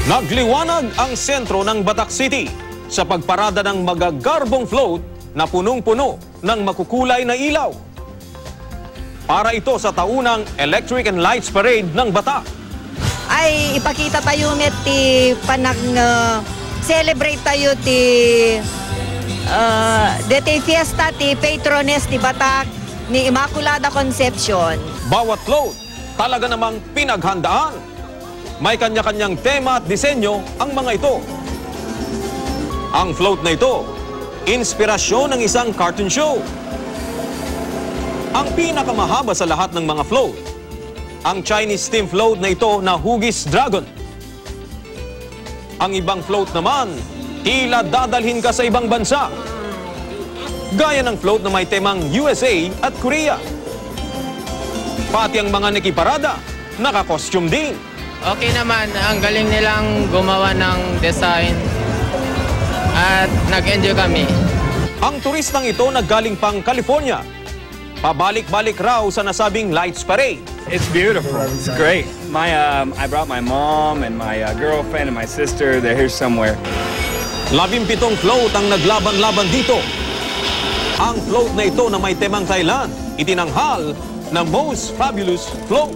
Nagliwanag ang sentro ng Batak City sa pagparada ng magagarbong float na punong-puno ng makukulay na ilaw. Para ito sa taunang Electric and Lights Parade ng Batak. Ay ipakita tayo ng celebrate tayo deti fiesta ti patrones ti Batak ni Immaculada Concepcion. Bawat float talaga namang pinaghandaan. May kanya-kanyang tema at disenyo ang mga ito. Ang float na ito, inspirasyon ng isang cartoon show. Ang pinakamahaba sa lahat ng mga float, ang Chinese steam float na ito na Hugis Dragon. Ang ibang float naman, tila dadalhin ka sa ibang bansa. Gaya ng float na may temang USA at Korea. Pati ang mga nakiparada, naka-costume din. Okay naman, ang galing nilang gumawa ng design at nag-enjoy kami. Ang turistang ito naggaling pang California. Pabalik-balik raw sa nasabing Lights Parade. It's beautiful. It's great. I brought my mom and my girlfriend and my sister. They're here somewhere. 17 float ang naglaban-laban dito. Ang float na ito na may temang Thailand, itinanghal na Most Fabulous Float.